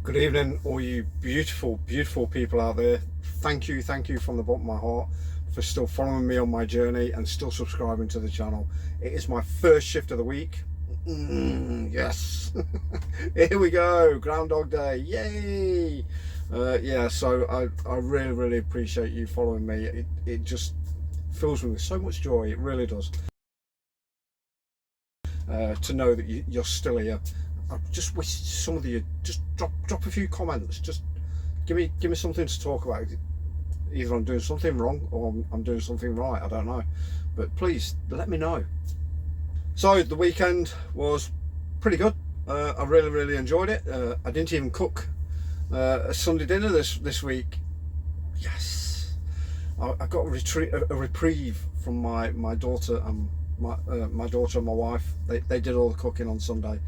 Good evening, all you beautiful, beautiful people out there. Thank you from the bottom of my heart for still following me on my journey and still subscribing to the channel. It is my first shift of the week. Yes. Here we go, Groundhog Day, yay. Yeah, so I really appreciate you following me. It just fills me with so much joy, it really does, to know that you're still here. I just wish some of you just drop a few comments. Just give me something to talk about. Either I'm doing something wrong or I'm doing something right. I don't know, but please let me know. So the weekend was pretty good. I really enjoyed it. I didn't even cook a Sunday dinner this week. Yes, I got a reprieve from my daughter and my daughter and my wife. They did all the cooking on Sunday.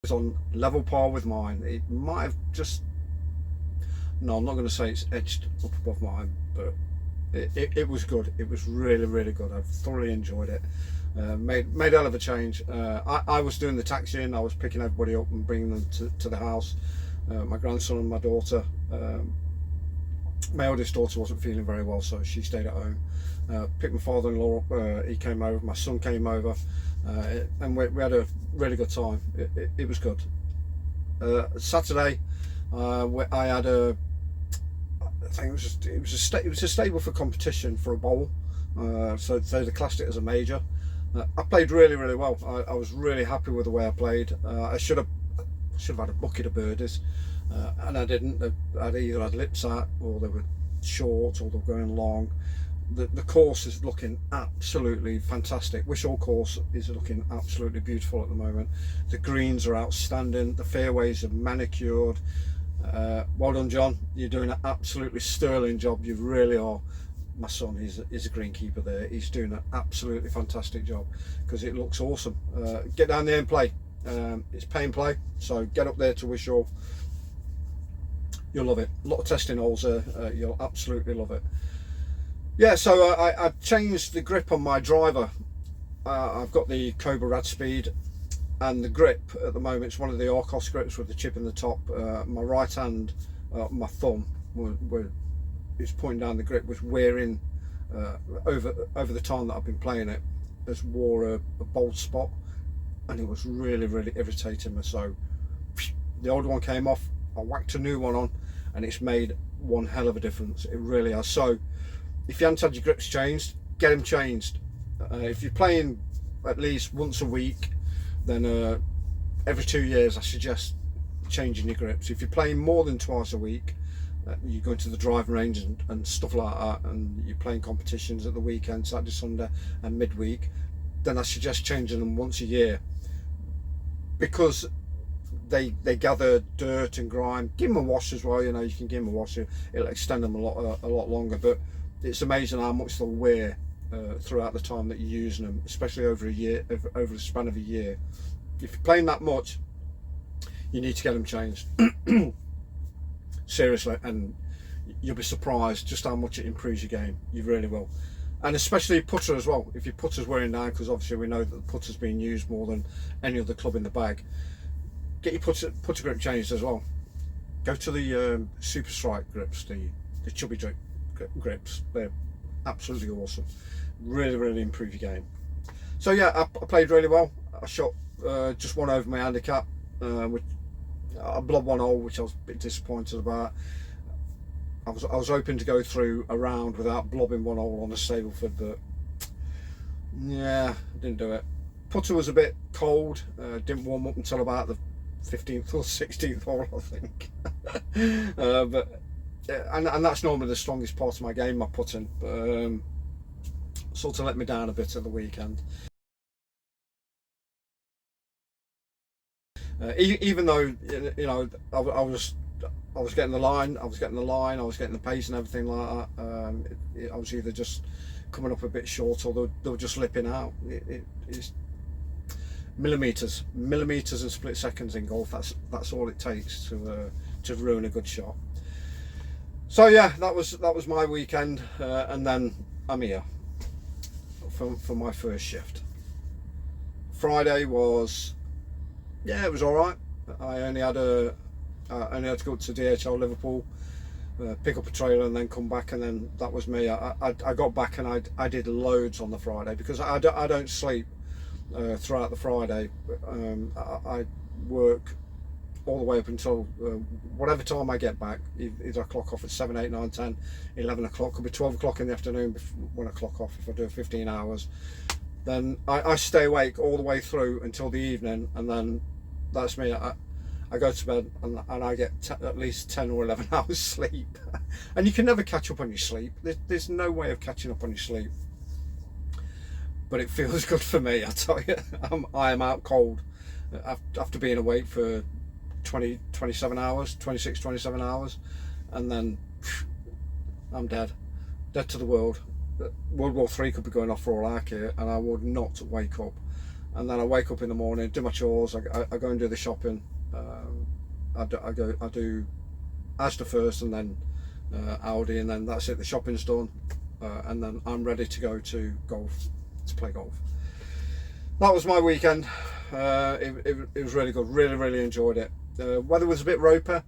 It's on level par with mine. It might have just, no, I'm not going to say it's edged up above mine, but it was good. It was really good. I thoroughly enjoyed it. Made a hell of a change. I was doing the taxiing. I was picking everybody up and bringing them to the house. My grandson and my daughter. My eldest daughter wasn't feeling very well, so she stayed at home. Picked my father-in-law up. He came over. My son came over, and we had a really good time. It was good. Saturday, I had I think it was a stable for competition for a bowl. So they classed it as a major. I played really well. I was really happy with the way I played. I should have had a bucket of birdies, and I didn't. I'd either had lips out, or they were short, or they were going long. The course is looking absolutely fantastic. Wishaw course is looking absolutely beautiful at the moment. The greens are outstanding. The fairways are manicured. Well done, John. You're doing an absolutely sterling job. You really are. My son is a greenkeeper there. He's doing an absolutely fantastic job because it looks awesome. Get down there and play. It's pay and play, so get up there to Wishaw. You'll love it. A lot of testing holes there. You'll absolutely love it. Yeah, so I changed the grip on my driver. I've got the Cobra Rad Speed, and the grip at the moment is one of the Arcos grips with the chip in the top. My right hand, my thumb, is pointing down the grip, was wearing over the time that I've been playing it, has wore a bald spot, and it was really irritating me. So the old one came off, I whacked a new one on, and it's made one hell of a difference. It really has. So if you haven't had your grips changed, get them changed. If you're playing at least once a week, then every 2 years I suggest changing your grips. If you're playing more than twice a week, you go to the driving range and stuff like that, and you're playing competitions at the weekend, Saturday, Sunday and midweek, then I suggest changing them once a year, because they gather dirt and grime. Give them a wash as well. You know, you can give them a wash, it'll extend them a lot longer. But it's amazing how much they'll wear throughout the time that you're using them, especially over a year, over the span of a year. If you're playing that much, you need to get them changed. Seriously, and you'll be surprised just how much it improves your game. You really will. And especially putter as well. If your putter's wearing down, because obviously we know that the putter's being used more than any other club in the bag, get your putter grip changed as well. Go to the Super Strike grips, the chubby grips. They're absolutely awesome. Really improve your game. So yeah, I played really well. I shot just one over my handicap, which I blobbed one hole, which I was a bit disappointed about. I was hoping to go through a round without blobbing one hole on the Stableford, but yeah, I didn't do it. Putter was a bit cold. Didn't warm up until about the 15th or 16th hole, I think. But and that's normally the strongest part of my game, my putting. But sort of let me down a bit at the weekend. Even though, you know, I was getting the line, I was getting the pace and everything like that. I was either just coming up a bit short, or they were just lipping out. It's millimeters and split seconds in golf. That's all it takes to ruin a good shot. So yeah, that was my weekend, and then I'm here for my first shift. Friday was, yeah, it was all right. I only had to go to DHL Liverpool, pick up a trailer and then come back, and then that was me. I got back and I did loads on the Friday because I don't sleep throughout the Friday. I work all the way up until whatever time I get back. Either I clock off at 7, 8, 9, 10, 11 o'clock, could be 12 o'clock in the afternoon when I clock off if I do 15 hours. Then I stay awake all the way through until the evening, and then that's me. I go to bed and I get at least 10 or 11 hours sleep. And you can never catch up on your sleep. There's no way of catching up on your sleep. But it feels good for me, I tell you. I am out cold after being awake for 27 hours, 26, 27 hours. And then I'm dead to the world. World War III could be going off for all I care, and I would not wake up. And then I wake up in the morning, do my chores, I go and do the shopping. I do Asda first, and then Aldi, and then that's it. The shopping's done, and then I'm ready to go to play golf. That was my weekend. It was really good. Really enjoyed it. Weather was a bit ropey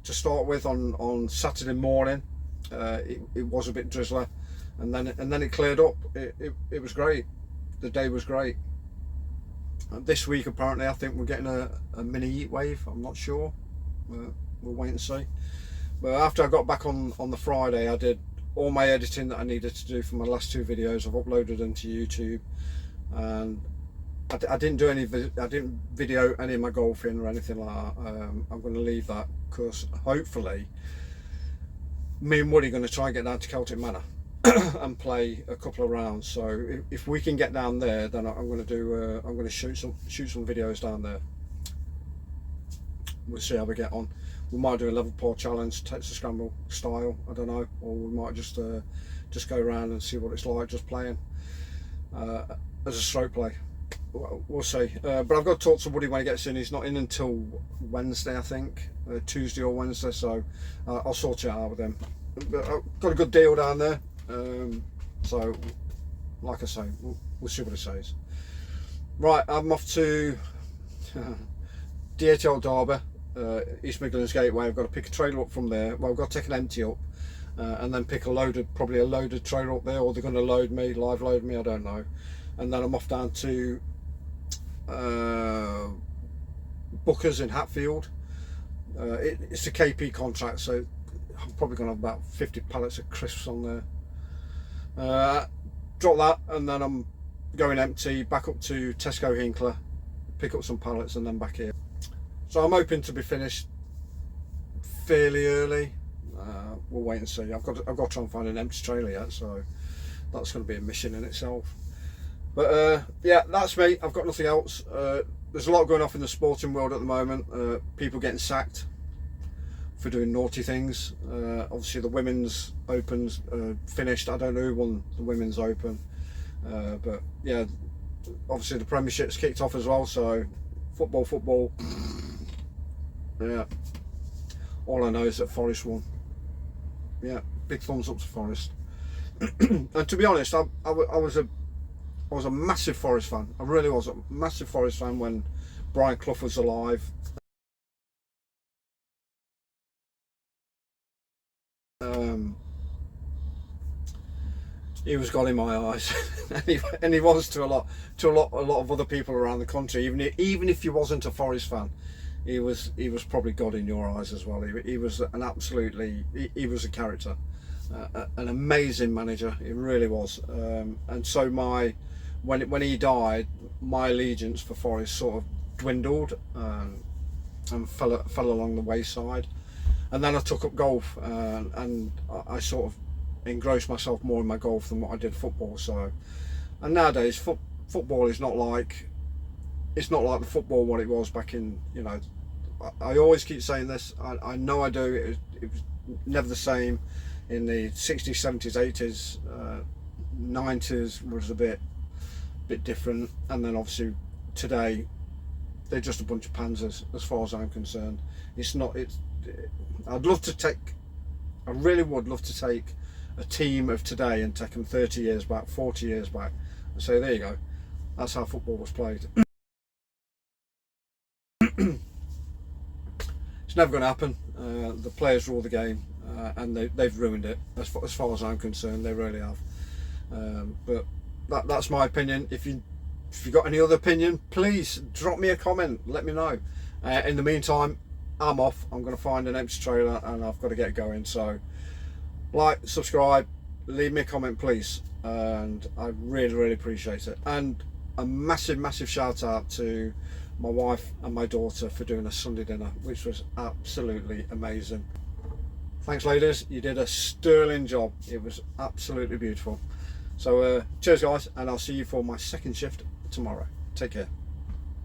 to start with on Saturday morning. It was a bit drizzly, and then it cleared up. It was great. The day was great. This week apparently I think we're getting a mini heat wave. I'm not sure. We'll wait and see. But after I got back on the Friday, I did all my editing that I needed to do for my last 2 videos. I've uploaded them to YouTube, and I didn't do I didn't video any of my golfing or anything like that. I'm going to leave that because hopefully me and Woody are going to try and get down to Celtic Manor and play a couple of rounds. So if we can get down there, then I'm going to shoot some videos down there. We'll see how we get on. We might do a level par challenge, Texas Scramble style, I don't know, or we might just go around and see what it's like just playing as a stroke play. We'll see. But I've got to talk to Woody when he gets in. He's not in until Wednesday, I think, Tuesday or Wednesday, so I'll sort it out with him. But I've got a good deal down there. So like I say, we'll see what it says. Right, I'm off to DHL Derby, East Midlands Gateway. I've got to pick a trailer up from there. Well, I've got to take an empty up, and then pick probably a loaded trailer up there, or they're going to live load me, I don't know. And then I'm off down to Booker's in Hatfield. It's a KP contract, so I'm probably going to have about 50 pallets of crisps on there. Drop that, and then I'm going empty back up to Tesco Hinckley, pick up some pallets, and then back here. So I'm hoping to be finished fairly early. We'll wait and see. I've got to try and find an empty trailer yet, so that's going to be a mission in itself. But yeah, that's me. I've got nothing else. There's a lot going off in the sporting world at the moment. People getting sacked for doing naughty things. Obviously the Women's Open's finished. I don't know who won the Women's Open, but yeah, obviously the Premiership's kicked off as well, so football. Yeah, all I know is that Forest won. Yeah, big thumbs up to Forest. And to be honest, I was a massive Forest fan. I really was a massive Forest fan when Brian Clough was alive. He was God in my eyes, and he was to a lot of other people around the country. Even if he wasn't a Forest fan, he was probably God in your eyes as well. He was he was a character, an amazing manager. He really was. And so when he died, my allegiance for Forest sort of dwindled and fell along the wayside. And then I took up golf, and I sort of engrossed myself more in my golf than what I did football. So, and nowadays football is not like the football what it was back in, you know. I always keep saying this. I know I do. It was never the same in the 60s, 70s, 80s, 90s was a bit different, and then obviously today they're just a bunch of panzers as far as I'm concerned. I really would love to take a team of today and take them 30 years back, 40 years back, and say, there you go, that's how football was played. never going to happen. The players rule the game, and they've ruined it. As far as I'm concerned, they really have. But that's my opinion. If you got any other opinion, please drop me a comment. Let me know. In the meantime, I'm off. I'm going to find an empty trailer, and I've got to get going. So, like, subscribe, leave me a comment, please, and I really appreciate it. And a massive shout out to my wife and my daughter for doing a Sunday dinner, which was absolutely amazing. Thanks, ladies. You did a sterling job. It was absolutely beautiful. So cheers, guys, and I'll see you for my second shift tomorrow. Take care.